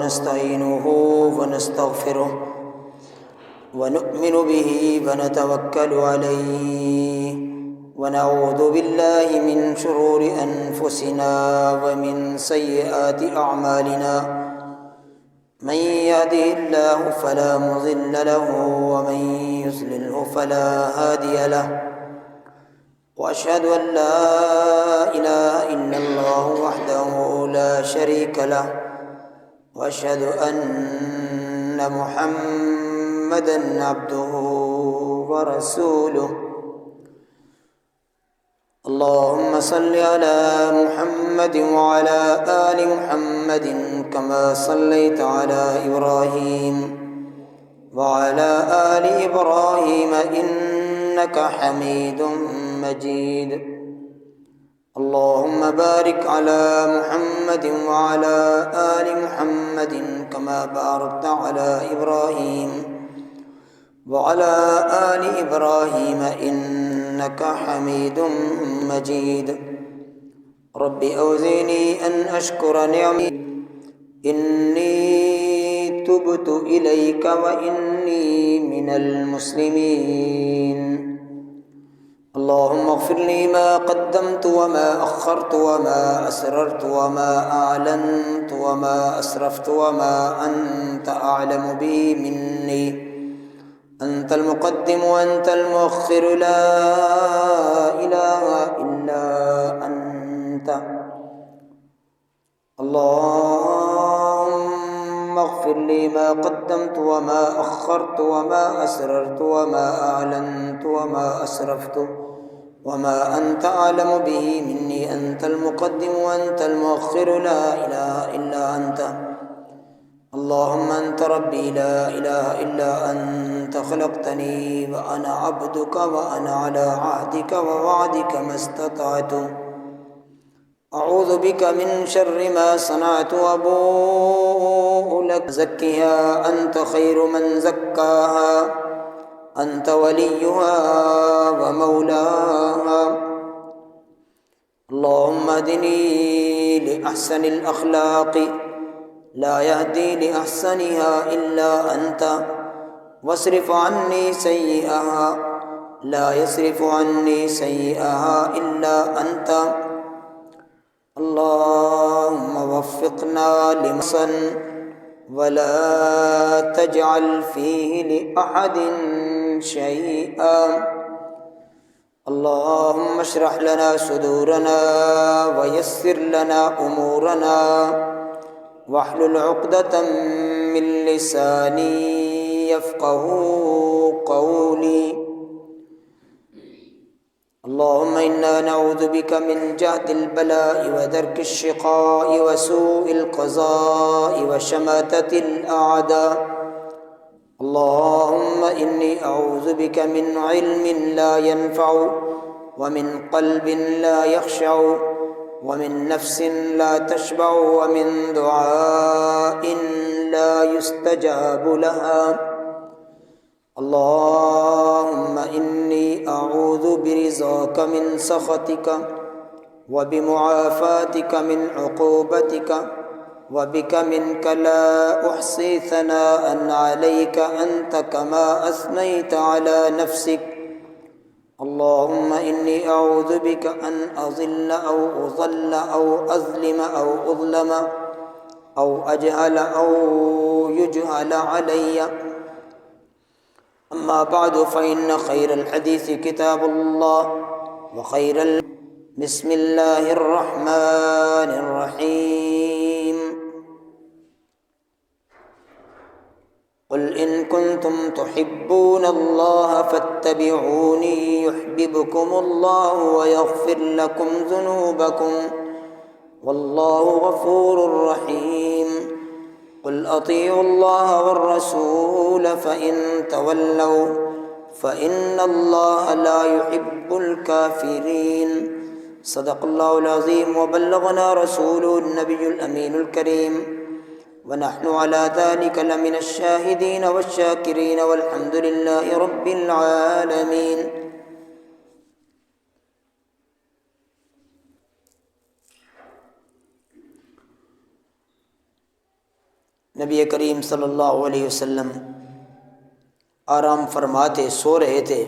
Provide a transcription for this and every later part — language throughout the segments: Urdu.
ونستعينه ونستغفره ونؤمن به ونتوكل عليه ونعوذ بالله من شرور أنفسنا ومن سيئات أعمالنا من يهده الله فلا مضل له ومن يضلله فلا هادي له وأشهد أن لا إله إلا الله وحده لا شريك له وأشهد أن محمدا عبده ورسوله اللهم صل على محمد وعلى آل محمد كما صليت على إبراهيم وعلى آل إبراهيم إنك حميد مجيد اللهم بارك على محمد وعلى آل محمد كما باركت على إبراهيم وعلى آل إبراهيم إنك حميد مجيد رب أوزعني أن أشكر نعمي إني تبت إليك وإني من المسلمين اللهم اغفر لي ما قدمت وما أخرت وما أسررت وما أعلنت وما أسرفت وما أنت أعلم به مني أنت المقدم وأنت المؤخر لا إله إلا أنت اللهم اغفر لي ما قدمت وما أخرت وما أسررت وما أعلنت وما أسرفت وما أنت أعلم به مني أنت المقدم وأنت المؤخر لا إله إلا أنت اللهم أنت ربي لا إله إلا أنت خلقتني وأنا عبدك وأنا على عهدك ووعدك ما استطعت أعوذ بك من شر ما صنعت وأبوء لك زكها أنت خير من زكاها أنت وليها ومولاها اللهم اهدني لأحسن الأخلاق لا يهدي لأحسنها إلا أنت واصرف عني سيئها لا يصرف عني سيئها إلا أنت اللهم وفقنا لمحسن ولا تجعل فيه لأحد شيئا اللهم اشرح لنا صدورنا ويسر لنا أمورنا واحلل عقدة من لساني يفقه قولي اللهم إنا نعوذ بك من جهد البلاء ودرك الشقاء وسوء القضاء وشماتة الأعداء اللهم إني أعوذ بك من علم لا ينفع ومن قلب لا يخشع ومن نفس لا تشبع ومن دعاء لا يستجاب لها اللهم إني أعوذ برضاك من سخطك وبمعافاتك من عقوبتك وبك منك لا أحصي ثناء عليك أنت كما أثنيت على نفسك اللهم إني أعوذ بك أن أضل أو أضل أو أظلم أو أظلم أو أجهل أو يجهل علي أما بعد فإن خير الحديث كتاب الله وخير بسم الله الرحمن الرحيم قل إن كنتم تحبون الله فاتبعوني يحببكم الله ويغفر لكم ذنوبكم والله غفور رحيم قل أطيعوا الله والرسول فإن تولوا فإن الله لا يحب الكافرين صدق الله العظيم وبلغنا رسوله النبي الأمين الكريم ونحن على ذلك لمن الشاهدين والشاكرين والحمد لله رب العالمين نبی کریم صلی اللہ علیہ وسلم آرام فرماتے، سو رہے تھے،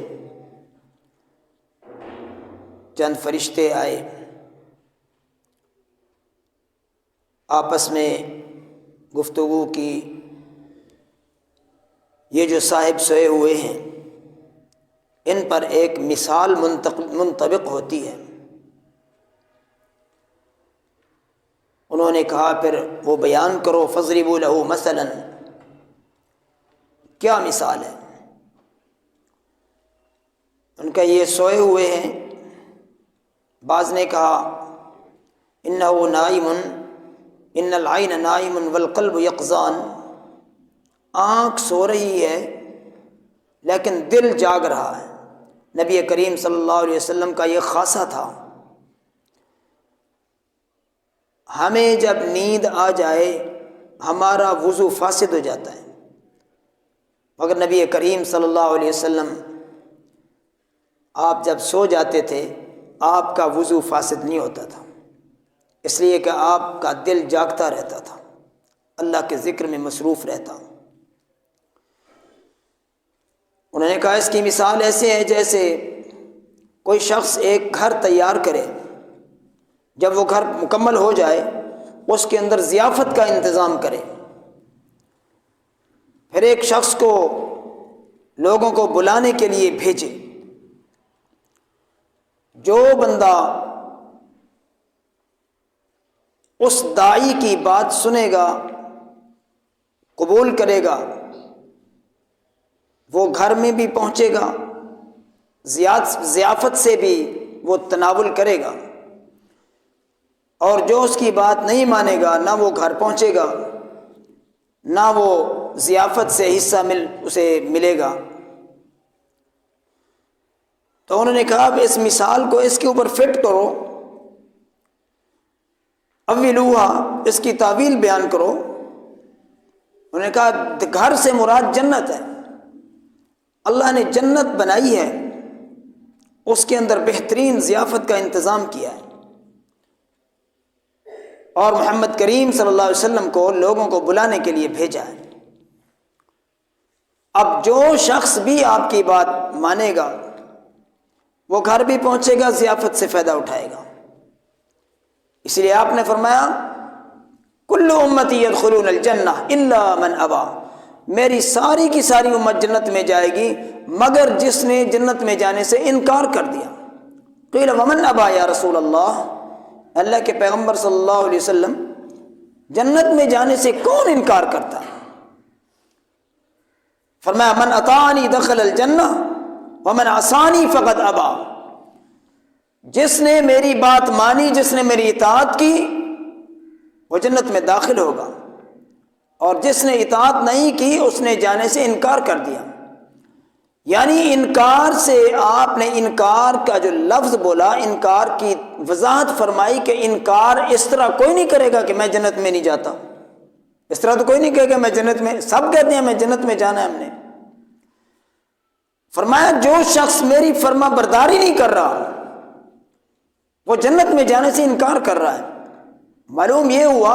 چند فرشتے آئے، آپس میں گفتگو کی۔ یہ جو صاحب سوئے ہوئے ہیں ان پر ایک مثال منطبق ہوتی ہے۔ انہوں نے کہا پھر وہ بیان کرو، فضربوا لہ مثلا، کیا مثال ہے؟ ان کا یہ سوئے ہوئے ہیں۔ بعض نے کہا انہ نائم، ان العین نائم والقلب یقظان، آنکھ سو رہی ہے لیکن دل جاگ رہا ہے۔ نبی کریم صلی اللہ علیہ وسلم کا یہ خاصہ تھا، ہمیں جب نیند آ جائے ہمارا وضو فاسد ہو جاتا ہے، مگر نبی کریم صلی اللہ علیہ وسلم آپ جب سو جاتے تھے آپ کا وضو فاسد نہیں ہوتا تھا، اس لیے کہ آپ کا دل جاگتا رہتا تھا، اللہ کے ذکر میں مصروف رہتا۔ انہوں نے کہا اس کی مثال ایسے ہے جیسے کوئی شخص ایک گھر تیار کرے، جب وہ گھر مکمل ہو جائے اس کے اندر ضیافت کا انتظام کرے، پھر ایک شخص کو لوگوں کو بلانے کے لیے بھیجے۔ جو بندہ اس داعی کی بات سنے گا، قبول کرے گا، وہ گھر میں بھی پہنچے گا، ضیافت سے بھی وہ تناول کرے گا، اور جو اس کی بات نہیں مانے گا نہ وہ گھر پہنچے گا نہ وہ ضیافت سے حصہ اسے ملے گا۔ تو انہوں نے کہا اب اس مثال کو اس کے اوپر فٹ کرو، اولوہا، اس کی تعویل بیان کرو۔ انہوں نے کہا گھر سے مراد جنت ہے، اللہ نے جنت بنائی ہے، اس کے اندر بہترین ضیافت کا انتظام کیا ہے، اور محمد کریم صلی اللہ علیہ وسلم کو لوگوں کو بلانے کے لیے بھیجا ہے۔ اب جو شخص بھی آپ کی بات مانے گا وہ گھر بھی پہنچے گا، ضیافت سے فائدہ اٹھائے گا۔ اس لیے آپ نے فرمایا کل امتی یدخلون الجنہ الا من ابا، میری ساری کی ساری امت جنت میں جائے گی مگر جس نے جنت میں جانے سے انکار کر دیا۔ قیل ومن ابا یا رسول اللہ، اللہ کے پیغمبر صلی اللہ علیہ وسلم جنت میں جانے سے کون انکار کرتا ہے؟ فرمایا من اطاعنی دخل الجنہ ومن عصانی فقد ابا، جس نے میری بات مانی، جس نے میری اطاعت کی وہ جنت میں داخل ہوگا، اور جس نے اطاعت نہیں کی اس نے جانے سے انکار کر دیا۔ یعنی انکار سے آپ نے انکار کا جو لفظ بولا، انکار کی وضاحت فرمائی کہ انکار اس طرح کوئی نہیں کرے گا کہ میں جنت میں نہیں جاتا، اس طرح تو کوئی نہیں کہے گا میں جنت میں، سب کہتے ہیں میں جنت میں جانا ہے ہم نے۔ فرمایا جو شخص میری فرما برداری نہیں کر رہا وہ جنت میں جانے سے انکار کر رہا ہے۔ معلوم یہ ہوا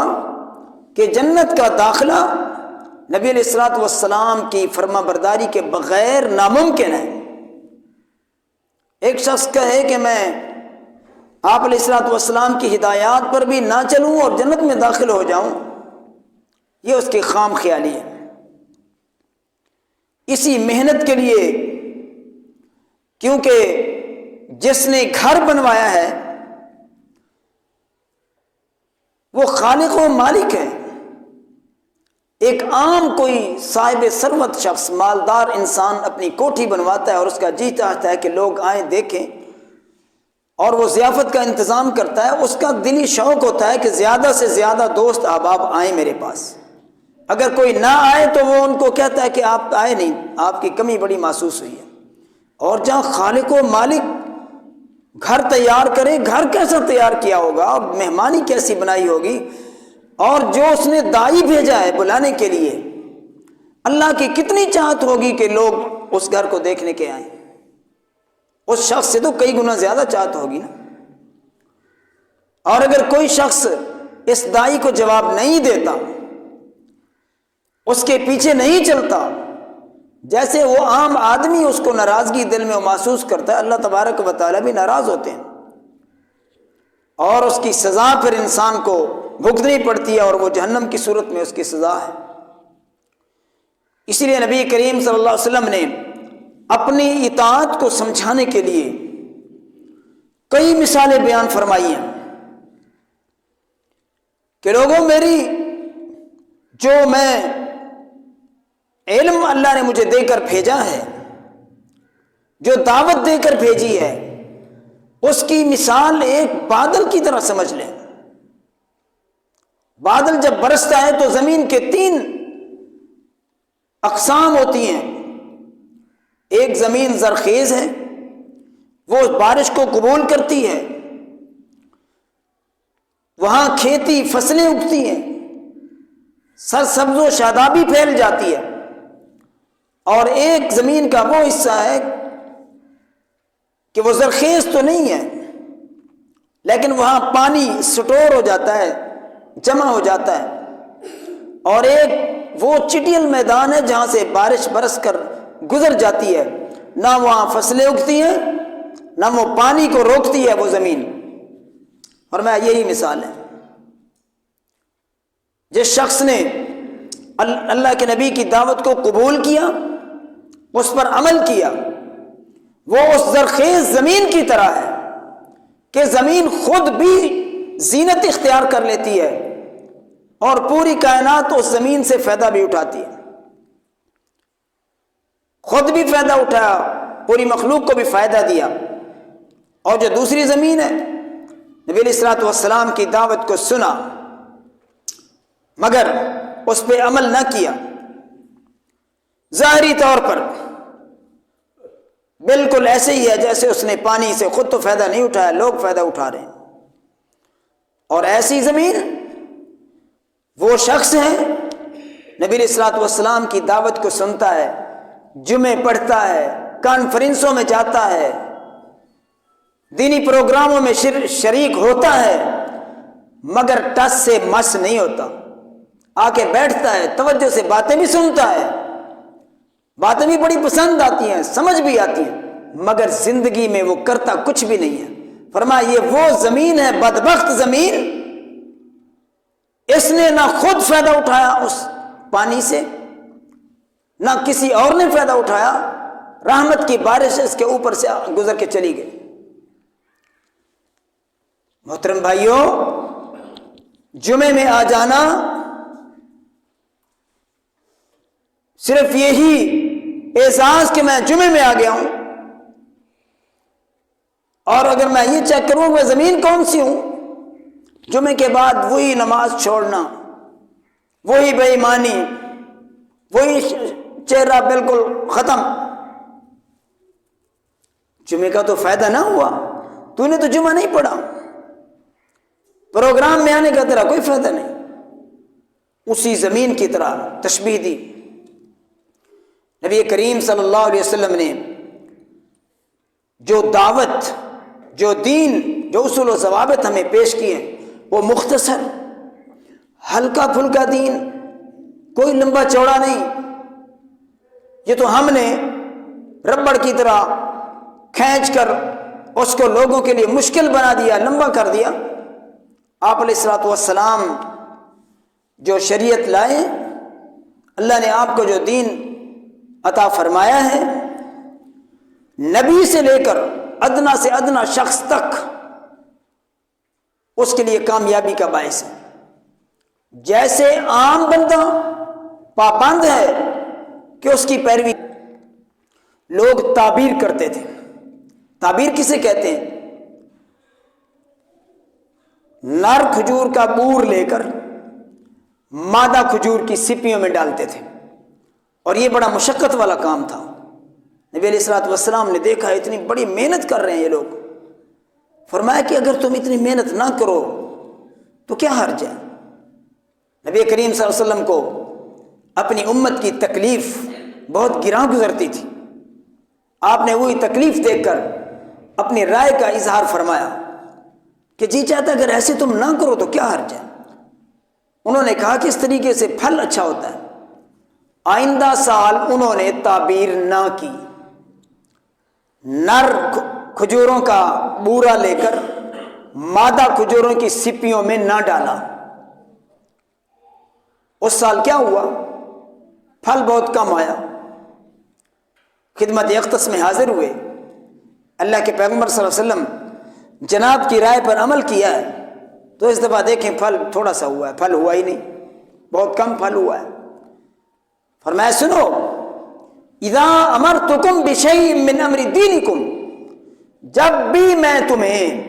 کہ جنت کا داخلہ نبی علیہ الصلوۃ والسلام کی فرما برداری کے بغیر ناممکن ہے۔ ایک شخص کہے کہ میں آپ علیہ الصلوۃ والسلام کی ہدایات پر بھی نہ چلوں اور جنت میں داخل ہو جاؤں، یہ اس کی خام خیالی ہے۔ اسی محنت کے لیے، کیونکہ جس نے گھر بنوایا ہے وہ خالق و مالک ہے۔ ایک عام کوئی صاحب ثروت شخص، مالدار انسان اپنی کوٹھی بنواتا ہے اور اس کا جی چاہتا ہے کہ لوگ آئیں دیکھیں، اور وہ ضیافت کا انتظام کرتا ہے، اس کا دلی شوق ہوتا ہے کہ زیادہ سے زیادہ دوست احباب آئیں میرے پاس۔ اگر کوئی نہ آئے تو وہ ان کو کہتا ہے کہ آپ آئے نہیں، آپ کی کمی بڑی محسوس ہوئی ہے۔ اور جہاں خالق و مالک گھر تیار کرے، گھر کیسا تیار کیا ہوگا اور مہمانی کیسی بنائی ہوگی، اور جو اس نے داعی بھیجا ہے بلانے کے لیے، اللہ کی کتنی چاہت ہوگی کہ لوگ اس گھر کو دیکھنے کے آئیں۔ اس شخص سے تو کئی گنا زیادہ چاہت ہوگی نا۔ اور اگر کوئی شخص اس داعی کو جواب نہیں دیتا اس کے پیچھے نہیں چلتا، جیسے وہ عام آدمی اس کو ناراضگی دل میں محسوس کرتا ہے، اللہ تبارک و تعالیٰ بھی ناراض ہوتے ہیں اور اس کی سزا پھر انسان کو بھگتنی پڑتی ہے، اور وہ جہنم کی صورت میں اس کی سزا ہے۔ اسی لیے نبی کریم صلی اللہ علیہ وسلم نے اپنی اطاعت کو سمجھانے کے لیے کئی مثالیں بیان فرمائی ہیں کہ لوگوں، میری جو میں علم اللہ نے مجھے دے کر بھیجا ہے، جو دعوت دے کر بھیجی ہے، اس کی مثال ایک بادل کی طرح سمجھ لیں۔ بادل جب برستا ہے تو زمین کے 3 اقسام ہوتی ہیں۔ ایک زمین زرخیز ہے، وہ بارش کو قبول کرتی ہے، وہاں کھیتی فصلیں اگتی ہیں، سرسبز و شادابی پھیل جاتی ہے۔ اور ایک زمین کا وہ حصہ ہے کہ وہ زرخیز تو نہیں ہے، لیکن وہاں پانی سٹور ہو جاتا ہے، جمع ہو جاتا ہے، اور ایک وہ چٹیل میدان ہے جہاں سے بارش برس کر گزر جاتی ہے، نہ وہاں فصلیں اگتی ہیں، نہ وہ پانی کو روکتی ہے وہ زمین۔ اور میں یہی مثال ہے، جس شخص نے اللہ کے نبی کی دعوت کو قبول کیا، اس پر عمل کیا، وہ اس زرخیز زمین کی طرح ہے کہ زمین خود بھی زینت اختیار کر لیتی ہے اور پوری کائنات اس زمین سے فائدہ بھی اٹھاتی ہے، خود بھی فائدہ اٹھایا، پوری مخلوق کو بھی فائدہ دیا۔ اور جو دوسری زمین ہے، نبی علیہ الصلوۃ والسلام کی دعوت کو سنا مگر اس پہ عمل نہ کیا، ظاہری طور پر بالکل ایسے ہی ہے جیسے اس نے پانی سے خود تو فائدہ نہیں اٹھایا، لوگ فائدہ اٹھا رہے ہیں۔ اور ایسی زمین وہ شخص ہے، نبی علیہ الصلوۃ والسلام کی دعوت کو سنتا ہے، جمعے پڑھتا ہے، کانفرنسوں میں جاتا ہے، دینی پروگراموں میں شریک ہوتا ہے، مگر ٹس سے مس نہیں ہوتا، آ کے بیٹھتا ہے، توجہ سے باتیں بھی سنتا ہے، باتیں بھی بڑی پسند آتی ہیں، سمجھ بھی آتی ہیں، مگر زندگی میں وہ کرتا کچھ بھی نہیں ہے۔ فرمایا یہ وہ زمین ہے، بدبخت زمین، اس نے نہ خود فائدہ اٹھایا اس پانی سے، نہ کسی اور نے فائدہ اٹھایا، رحمت کی بارش اس کے اوپر سے گزر کے چلی گئی۔ محترم بھائیوں، جمعے میں آ جانا صرف یہی احساس کہ میں جمعے میں آ گیا ہوں، اور اگر میں یہ چیک کروں میں زمین کون سی ہوں، جمعے کے بعد وہی نماز چھوڑنا، وہی بے ایمانی، وہی چہرہ بالکل ختم، جمعے کا تو فائدہ نہ ہوا، تو نے تو جمعہ نہیں پڑھا، پروگرام میں آنے کا تیرا کوئی فائدہ نہیں۔ اسی زمین کی طرح تشبیہ دی۔ نبی کریم صلی اللہ علیہ وسلم نے جو دعوت، جو دین، جو اصول و ضوابط ہمیں پیش کیے وہ مختصر، ہلکا پھلکا دین، کوئی لمبا چوڑا نہیں۔ یہ تو ہم نے ربڑ کی طرح کھینچ کر اس کو لوگوں کے لیے مشکل بنا دیا، لمبا کر دیا۔ آپ علیہ الصلوۃ والسلام جو شریعت لائے، اللہ نے آپ کو جو دین عطا فرمایا ہے، نبی سے لے کر ادنا سے ادنا شخص تک اس کے لیے کامیابی کا باعث ہے۔ جیسے عام بندہ پابند ہے کہ اس کی پیروی، لوگ تعبیر کرتے تھے۔ تعبیر کسے کہتے ہیں؟ نر کھجور کا بور لے کر مادہ کھجور کی سپیوں میں ڈالتے تھے، اور یہ بڑا مشقت والا کام تھا۔ نبی علیہ الصلوۃ والسلام نے دیکھا اتنی بڑی محنت کر رہے ہیں یہ لوگ، فرمایا کہ اگر تم اتنی محنت نہ کرو تو کیا حرج ہے۔ نبی کریم صلی اللہ علیہ وسلم کو اپنی امت کی تکلیف بہت گراں گزرتی تھی، آپ نے وہی تکلیف دیکھ کر اپنی رائے کا اظہار فرمایا کہ جی چاہتا اگر ایسے تم نہ کرو تو کیا حرج ہے۔ انہوں نے کہا کہ اس طریقے سے پھل اچھا ہوتا ہے، آئندہ سال انہوں نے تعبیر نہ کی، نر کھجوروں کا بورا لے کر مادہ کھجوروں کی سپیوں میں نہ ڈالا۔ اس سال کیا ہوا؟ پھل بہت کم آیا۔ خدمت اقدس میں حاضر ہوئے، اللہ کے پیغمبر صلی اللہ علیہ وسلم جناب کی رائے پر عمل کیا ہے، تو اس دفعہ دیکھیں پھل تھوڑا سا ہوا ہے، پھل ہوا ہی نہیں، بہت کم پھل ہوا ہے۔ فرمایا سنو، اذا امرتکم بشیء من امر دینکم، جب بھی میں تمہیں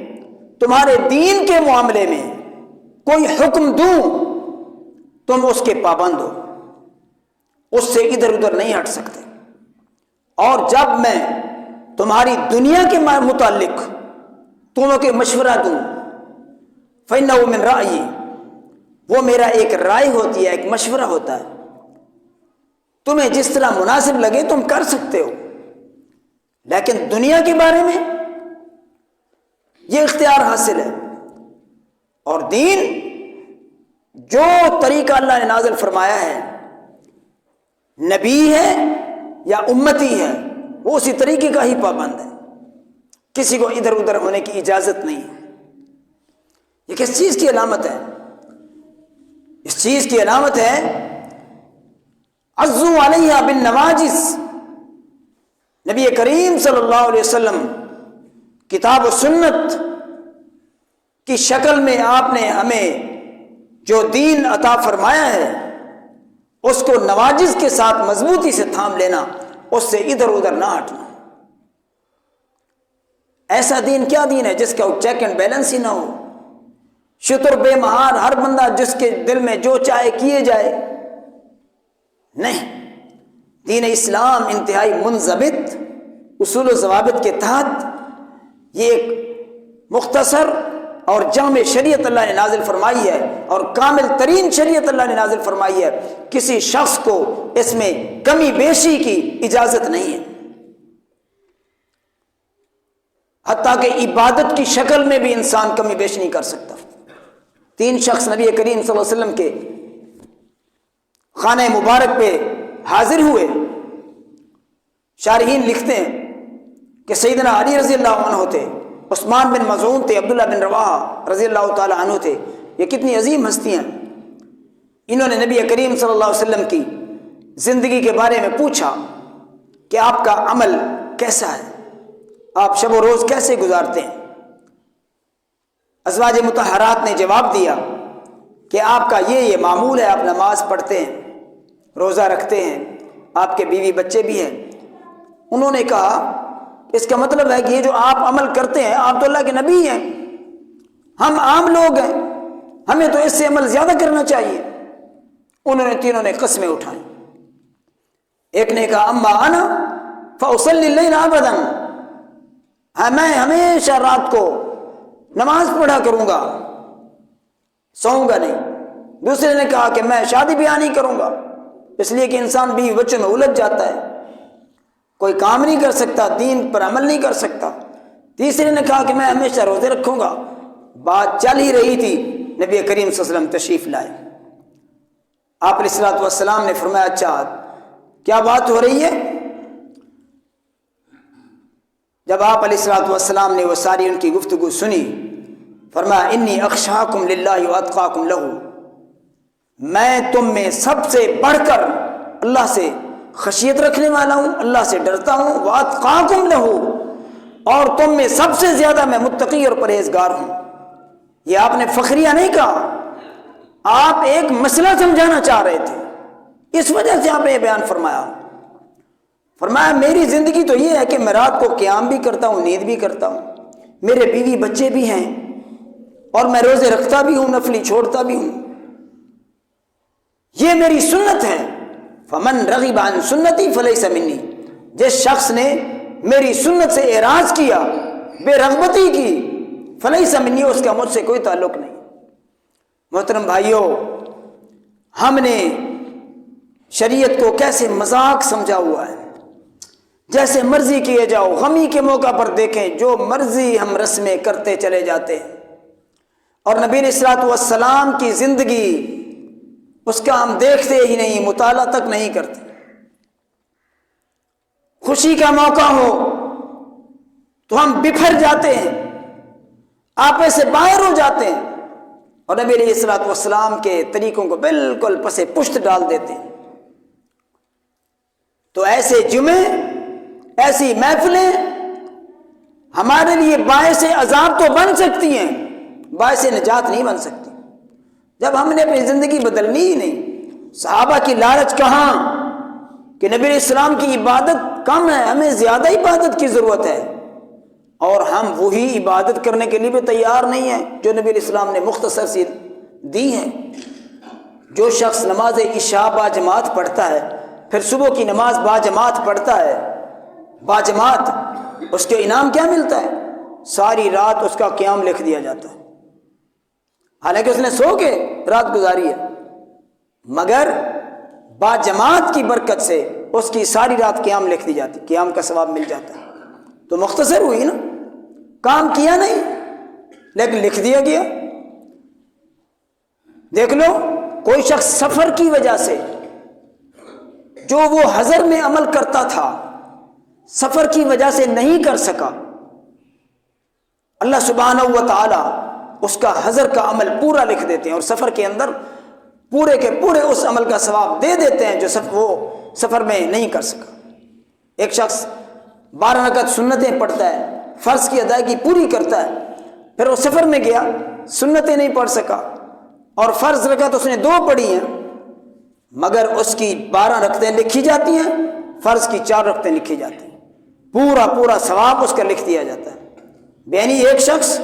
تمہارے دین کے معاملے میں کوئی حکم دوں تم اس کے پابند ہو، اس سے ادھر ادھر نہیں ہٹ سکتے، اور جب میں تمہاری دنیا کے متعلق تمہیں کے مشورہ دوں فإنہ من رأیی، وہ میرا ایک رائے ہوتی ہے، ایک مشورہ ہوتا ہے، تمہیں جس طرح مناسب لگے تم کر سکتے ہو، لیکن دنیا کے بارے میں یہ اختیار حاصل ہے۔ اور دین جو طریقہ اللہ نے نازل فرمایا ہے، نبی ہے یا امتی ہے، وہ اسی طریقے کا ہی پابند ہے، کسی کو ادھر ادھر ہونے کی اجازت نہیں ہے۔ یہ کس چیز کی علامت ہے؟ اس چیز کی علامت ہے عزو علیہ بالنواجذ، نبی کریم صلی اللہ علیہ وسلم کتاب و سنت کی شکل میں آپ نے ہمیں جو دین عطا فرمایا ہے اس کو نواجذ کے ساتھ مضبوطی سے تھام لینا، اس سے ادھر ادھر نہ ہٹنا۔ ایسا دین کیا دین ہے جس کا چیک اینڈ بیلنس ہی نہ ہو، شتر بے مہار، ہر بندہ جس کے دل میں جو چاہے کیے جائے؟ نہیں، دین اسلام انتہائی منضبط اصول و ضوابط کے تحت یہ ایک مختصر اور جامع شریعت اللہ نے نازل فرمائی ہے، اور کامل ترین شریعت اللہ نے نازل فرمائی ہے، کسی شخص کو اس میں کمی بیشی کی اجازت نہیں ہے، حتیٰ کہ عبادت کی شکل میں بھی انسان کمی بیش نہیں کر سکتا۔ 3 شخص نبی کریم صلی اللہ علیہ وسلم کے خانہ مبارک پہ حاضر ہوئے، شارحین لکھتے ہیں کہ سیدنا علی رضی اللہ عنہ تھے، عثمان بن مظعون تھے، عبداللہ بن رواحہ رضی اللہ تعالی عنہ تھے۔ یہ کتنی عظیم ہستیاں۔ انہوں نے نبی کریم صلی اللہ علیہ وسلم کی زندگی کے بارے میں پوچھا کہ آپ کا عمل کیسا ہے، آپ شب و روز کیسے گزارتے ہیں؟ ازواج مطہرات نے جواب دیا کہ آپ کا یہ معمول ہے، آپ نماز پڑھتے ہیں، روزہ رکھتے ہیں، آپ کے بیوی بچے بھی ہیں۔ انہوں نے کہا اس کا مطلب ہے کہ یہ جو آپ عمل کرتے ہیں، آپ تو اللہ کے نبی ہیں، ہم عام لوگ ہیں، ہمیں تو اس سے عمل زیادہ کرنا چاہیے۔ انہوں نے تینوں نے قسمیں اٹھائیں۔ ایک نے کہا اما انا فاصلی اللیل ابدا، میں ہمیشہ رات کو نماز پڑھا کروں گا، سوؤں گا نہیں۔ دوسرے نے کہا کہ میں شادی بیاہ نہیں کروں گا، اس لیے کہ انسان بیوی بچوں میں الجھ جاتا ہے، کوئی کام نہیں کر سکتا، دین پر عمل نہیں کر سکتا۔ تیسرے نے کہا کہ میں ہمیشہ روزے رکھوں گا۔ بات چل ہی رہی تھی، نبی کریم صلی اللہ علیہ وسلم تشریف لائے۔ آپ علیہ الصلوۃ والسلام نے فرمایا اچھا کیا بات ہو رہی ہے؟ جب آپ علیہ الصلوۃ والسلام نے وہ ساری ان کی گفتگو سنی، فرمایا انی اخشاکم للہ واتقاکم لہ، میں تم میں سب سے بڑھ کر اللہ سے خشیت رکھنے والا ہوں، اللہ سے ڈرتا ہوں، واتقاکم لہ، اور تم میں سب سے زیادہ میں متقی اور پرہیزگار ہوں۔ یہ آپ نے فخریہ نہیں کہا، آپ ایک مسئلہ سمجھانا چاہ رہے تھے، اس وجہ سے آپ نے یہ بیان فرمایا۔ فرمایا میری زندگی تو یہ ہے کہ میں رات کو قیام بھی کرتا ہوں، نیند بھی کرتا ہوں، میرے بیوی بچے بھی ہیں، اور میں روزے رکھتا بھی ہوں، نفلی چھوڑتا بھی ہوں، یہ میری سنت ہے۔ فمن رغب عن سنتی فلیس منی، جس شخص نے میری سنت سے اعراض کیا، بے رغبتی کی، فلیس منی، اس کا مجھ سے کوئی تعلق نہیں۔ محترم بھائیوں، ہم نے شریعت کو کیسے مذاق سمجھا ہوا ہے، جیسے مرضی کیے جاؤ، غمی کے موقع پر دیکھیں جو مرضی ہم رسمیں کرتے چلے جاتے ہیں، اور نبی علیہ الصلوۃ والسلام کی زندگی اس کا ہم دیکھتے ہی نہیں، مطالعہ تک نہیں کرتے۔ خوشی کا موقع ہو تو ہم بکھر جاتے ہیں، آپے سے باہر ہو جاتے ہیں اور نبی علیہ الصلوۃ والسلام کے طریقوں کو بالکل پسے پشت ڈال دیتے ہیں۔ تو ایسے جمعے، ایسی محفلیں ہمارے لیے باعث عذاب تو بن سکتی ہیں، باعث نجات نہیں بن سکتی۔ جب ہم نے اپنی زندگی بدلنی ہی نہیں، صحابہ کی لالچ کہاں کہ نبی علیہ السلام کی عبادت کم ہے، ہمیں زیادہ عبادت کی ضرورت ہے، اور ہم وہی عبادت کرنے کے لیے بھی تیار نہیں ہیں جو نبی علیہ السلام نے مختصر سی دی ہیں۔ جو شخص نماز عشاء باجماعت پڑھتا ہے، پھر صبح کی نماز باجماعت پڑھتا ہے، باجماعت، اس کے انعام کیا ملتا ہے؟ ساری رات اس کا قیام لکھ دیا جاتا ہے، حالانکہ اس نے سو کے رات گزاری ہے، مگر باجماعت کی برکت سے اس کی ساری رات قیام لکھ دی جاتی، قیام کا ثواب مل جاتا ہے۔ تو مختصر ہوئی نا، کام کیا نہیں لیکن لکھ دیا گیا۔ دیکھ لو، کوئی شخص سفر کی وجہ سے جو وہ حضر میں عمل کرتا تھا، سفر کی وجہ سے نہیں کر سکا، اللہ سبحانہ و تعالی اس کا حضر کا عمل پورا لکھ دیتے ہیں، اور سفر کے اندر پورے کے پورے اس عمل کا ثواب دے دیتے ہیں جو وہ سفر میں نہیں کر سکا۔ ایک شخص 12 رکعت سنتیں پڑھتا ہے، فرض کی ادائیگی پوری کرتا ہے، پھر وہ سفر میں گیا، سنتیں نہیں پڑھ سکا، اور فرض رکعت اس نے 2 پڑھی ہیں، مگر اس کی 12 رکعتیں لکھی جاتی ہیں، فرض کی 4 رکعتیں لکھی جاتی ہیں، پورا ثواب اس کا لکھ دیا جاتا ہے۔ یعنی ایک شخص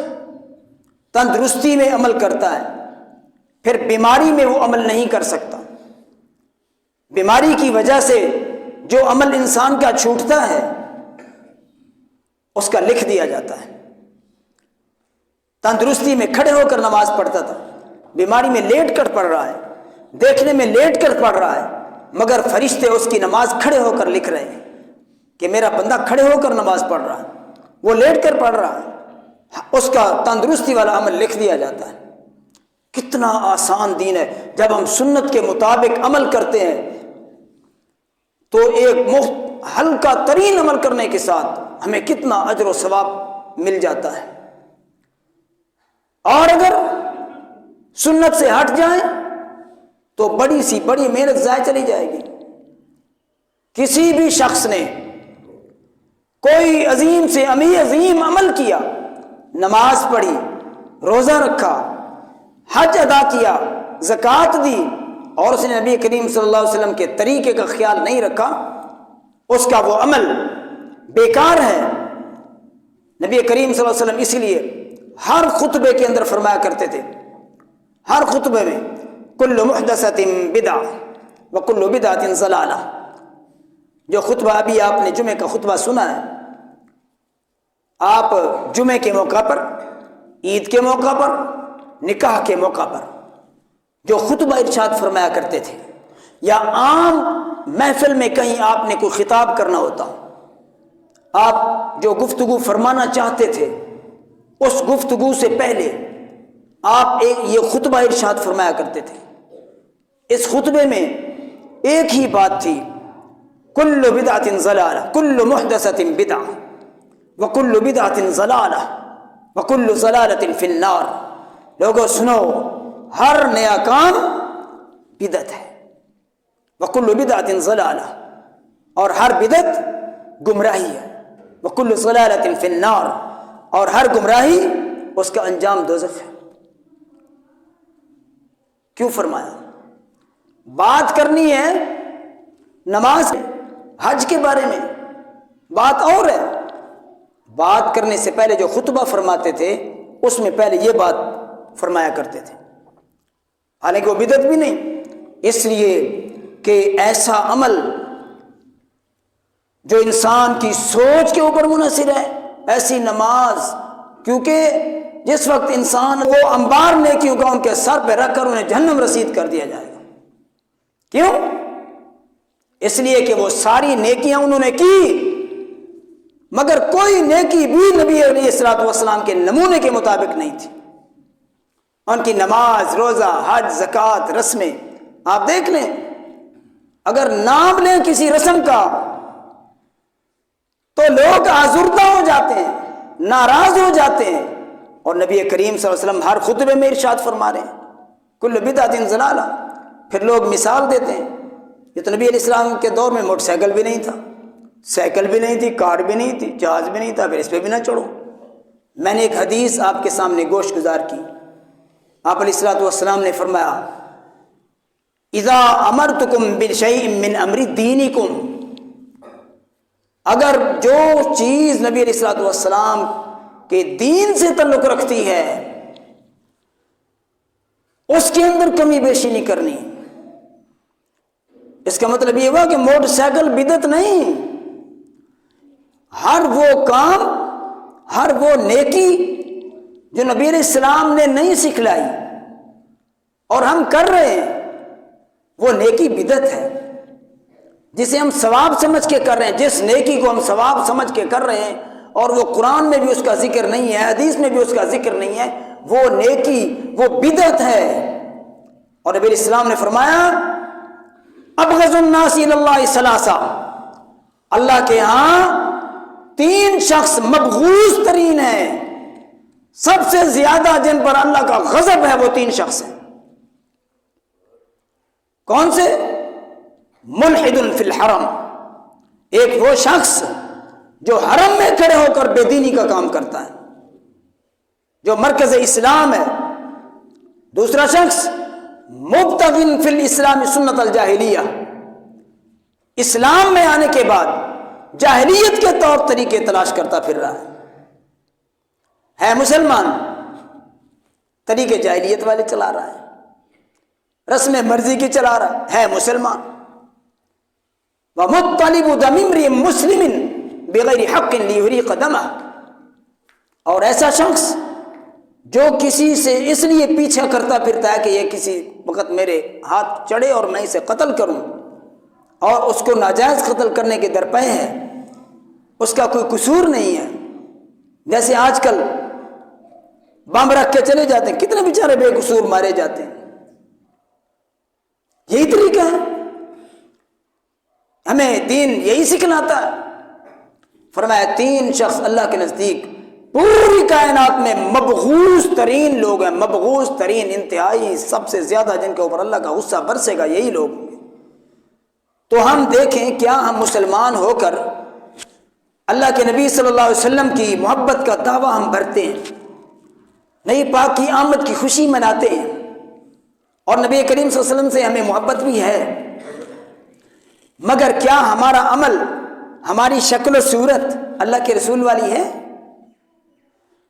تندرستی میں عمل کرتا ہے، پھر بیماری میں وہ عمل نہیں کر سکتا، بیماری کی وجہ سے جو عمل انسان کا چھوٹتا ہے اس کا لکھ دیا جاتا ہے۔ تندرستی میں کھڑے ہو کر نماز پڑھتا تھا، بیماری میں لیٹ کر پڑھ رہا ہے، دیکھنے میں لیٹ کر پڑھ رہا ہے، مگر فرشتے اس کی نماز کھڑے ہو کر لکھ رہے ہیں کہ میرا بندہ کھڑے ہو کر نماز پڑھ رہا ہے، وہ لیٹ کر پڑھ رہا ہے، اس کا تندرستی والا عمل لکھ دیا جاتا ہے۔ کتنا آسان دین ہے۔ جب ہم سنت کے مطابق عمل کرتے ہیں تو ایک ہلکا ترین عمل کرنے کے ساتھ ہمیں کتنا اجر و ثواب مل جاتا ہے، اور اگر سنت سے ہٹ جائیں تو بڑی سی بڑی محنت ضائع چلی جائے گی۔ کسی بھی شخص نے کوئی عظیم سے عظیم عمل کیا، نماز پڑھی، روزہ رکھا، حج ادا کیا، زکوٰۃ دی، اور اس نے نبی کریم صلی اللہ علیہ وسلم کے طریقے کا خیال نہیں رکھا، اس کا وہ عمل بیکار ہے۔ نبی کریم صلی اللہ علیہ وسلم اسی لیے ہر خطبے کے اندر فرمایا کرتے تھے، ہر خطبے میں کل محدثۃ بدعہ وکل بدعۃ ضلالہ۔ جو خطبہ ابھی آپ نے جمعے کا خطبہ سنا ہے، آپ جمعے کے موقع پر، عید کے موقع پر، نکاح کے موقع پر جو خطبہ ارشاد فرمایا کرتے تھے، یا عام محفل میں کہیں آپ نے کوئی خطاب کرنا ہوتا، آپ جو گفتگو فرمانا چاہتے تھے، اس گفتگو سے پہلے آپ یہ خطبہ ارشاد فرمایا کرتے تھے۔ اس خطبے میں ایک ہی بات تھی، کل بدعۃ ضلالہ، کل محدثۃ بدعہ وکل بدعۃ ضلالہ وکل ضلالۃ فی النار۔ لوگوں سنو، ہر نیا کام بدعت ہے، وکل بدعۃ ضلالہ، اور ہر بدعت گمراہی ہے، وکل ضلالۃ فی النار، اور ہر گمراہی اس کا انجام دوزخ ہے۔ کیوں فرمایا؟ بات کرنی ہے نماز، حج کے بارے میں بات اور ہے، بات کرنے سے پہلے جو خطبہ فرماتے تھے اس میں پہلے یہ بات فرمایا کرتے تھے، حالانکہ وہ بدعت بھی نہیں، اس لیے کہ ایسا عمل جو انسان کی سوچ کے اوپر منحصر ہے، ایسی نماز، کیونکہ جس وقت انسان وہ انبار نیکیوں کا ان کے سر پہ رکھ کر انہیں جہنم رسید کر دیا جائے گا۔ کیوں؟ اس لیے کہ وہ ساری نیکیاں انہوں نے کی، مگر کوئی نیکی بھی نبی علیہ الصلوۃ والسلام کے نمونے کے مطابق نہیں تھی۔ ان کی نماز، روزہ، حج، زکوٰۃ، رسمیں آپ دیکھ لیں، اگر نام لیں کسی رسم کا تو لوگ آزردہ ہو جاتے ہیں، ناراض ہو جاتے ہیں، اور نبی کریم صلی اللہ علیہ وسلم ہر خطبے میں ارشاد فرما رہے ہیں کل بدعت ضلالہ۔ پھر لوگ مثال دیتے ہیں، یہ تو نبی علیہ السلام کے دور میں موٹر سائیکل بھی نہیں تھا، سائیکل بھی نہیں تھی، کار بھی نہیں تھی، جہاز بھی نہیں تھا، پھر اس پہ بھی نہ چڑھو۔ میں نے ایک حدیث آپ کے سامنے گوش گزار کی۔ آپ علیہ الصلوۃ والسلام نے فرمایا اذا امرتکم بشیء من امر دینکم، اگر جو چیز نبی علیہ الصلوۃ والسلام کے دین سے تعلق رکھتی ہے اس کے اندر کمی بیشی نہیں کرنی۔ اس کا مطلب یہ ہوا کہ موٹر سائیکل بدعت نہیں، ہر وہ کام، ہر وہ نیکی جو نبی علیہ السلام نے نہیں سکھلائی اور ہم کر رہے ہیں وہ نیکی بدعت ہے، جسے ہم ثواب سمجھ کے کر رہے ہیں، جس نیکی کو ہم ثواب سمجھ کے کر رہے ہیں اور وہ قرآن میں بھی اس کا ذکر نہیں ہے، حدیث میں بھی اس کا ذکر نہیں ہے، وہ نیکی، وہ بدعت ہے۔ اور نبی علیہ السلام نے فرمایا ابغض الناس الی اللہ ثلاثہ، اللہ کے ہاں 3 شخص مبغوض ترین ہیں، سب سے زیادہ جن پر اللہ کا غضب ہے وہ 3 شخص ہیں۔ کون سے؟ ملحد فی الحرم، ایک وہ شخص جو حرم میں کھڑے ہو کر بے دینی کا کام کرتا ہے، جو مرکز اسلام ہے۔ دوسرا شخص مبتغن فی الاسلام سنت الجاہلیہ، اسلام میں آنے کے بعد جاہلیت کے طور طریقے تلاش کرتا پھر رہا ہے مسلمان، طریقے جاہلیت والے چلا رہا ہے، رسم مرضی کی چلا رہا ہے مسلمان۔ وَمُطَّلِبُ دَمِ امْرِئٍ مُسْلِمٍ بِغَيْرِ حَقٍّ لِيُحْرِقَ دَمَهُ، اور ایسا شخص جو کسی سے اس لیے پیچھا کرتا پھرتا ہے کہ یہ کسی وقت میرے ہاتھ چڑھے اور میں اسے قتل کروں، اور اس کو ناجائز قتل کرنے کے درپے ہے، اس کا کوئی قصور نہیں ہے۔ جیسے آج کل بم رکھ کے چلے جاتے ہیں، کتنے بیچارے بے قصور مارے جاتے ہیں، یہی طریقہ ہے۔ ہمیں دین یہی سکھلاتا ہے۔ فرمایا 3 شخص اللہ کے نزدیک پوری کائنات میں مبغوض ترین لوگ ہیں، مبغوض ترین، انتہائی سب سے زیادہ جن کے اوپر اللہ کا غصہ برسے گا یہی لوگ ہوں گے۔ تو ہم دیکھیں کیا ہم مسلمان ہو کر اللہ کے نبی صلی اللہ علیہ وسلم کی محبت کا دعویٰ ہم بھرتے ہیں، نبی پاک کی آمد کی خوشی مناتے ہیں، اور نبی کریم صلی اللہ علیہ وسلم سے ہمیں محبت بھی ہے، مگر کیا ہمارا عمل، ہماری شکل و صورت اللہ کے رسول والی ہے؟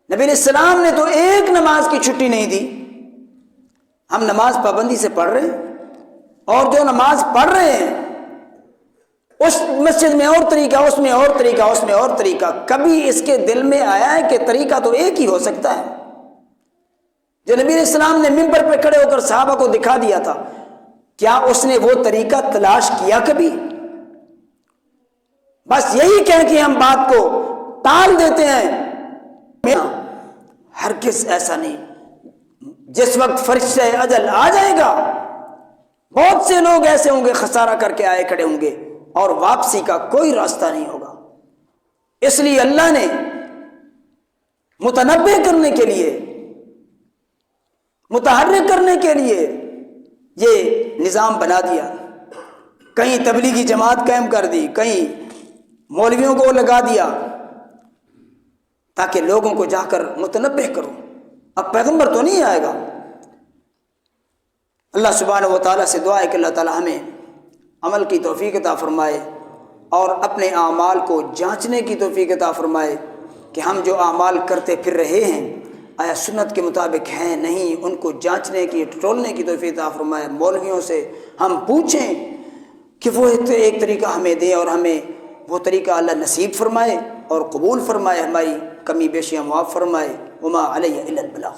نبی علیہ السلام نے تو ایک نماز کی چھٹی نہیں دی۔ ہم نماز پابندی سے پڑھ رہے ہیں، اور جو نماز پڑھ رہے ہیں اس مسجد میں اور طریقہ، اس میں اور طریقہ، اس میں اور طریقہ، کبھی اس کے دل میں آیا ہے کہ طریقہ تو ایک ہی ہو سکتا ہے؟ جو نبی علیہ السلام نے منبر پہ کھڑے ہو کر صحابہ کو دکھا دیا تھا، کیا اس نے وہ طریقہ تلاش کیا کبھی؟ بس یہی کہہ کے ہم بات کو ٹال دیتے ہیں۔ ہرگز ایسا نہیں۔ جس وقت فرشتہ اجل آ جائے گا بہت سے لوگ ایسے ہوں گے خسارہ کر کے آئے کھڑے ہوں گے، اور واپسی کا کوئی راستہ نہیں ہوگا۔ اس لیے اللہ نے متنبہ کرنے کے لیے، متحرک کرنے کے لیے یہ نظام بنا دیا۔ کہیں تبلیغی جماعت قائم کر دی، کہیں مولویوں کو لگا دیا، تاکہ لوگوں کو جا کر متنبہ کرو۔ اب پیغمبر تو نہیں آئے گا۔ اللہ سبحانہ و تعالیٰ سے دعا ہے کہ اللہ تعالیٰ ہمیں عمل کی توفیق عطا فرمائے، اور اپنے اعمال کو جانچنے کی توفیق عطا فرمائے کہ ہم جو اعمال کرتے پھر رہے ہیں آیا سنت کے مطابق ہیں نہیں، ان کو جانچنے کی، ٹٹولنے کی توفیق عطا فرمائے۔ مولویوں سے ہم پوچھیں کہ وہ ایک طریقہ ہمیں دیں، اور ہمیں وہ طریقہ اللہ نصیب فرمائے اور قبول فرمائے، ہماری کمی بیشیاں معاف فرمائے۔ وما علیہ الا البلاغ۔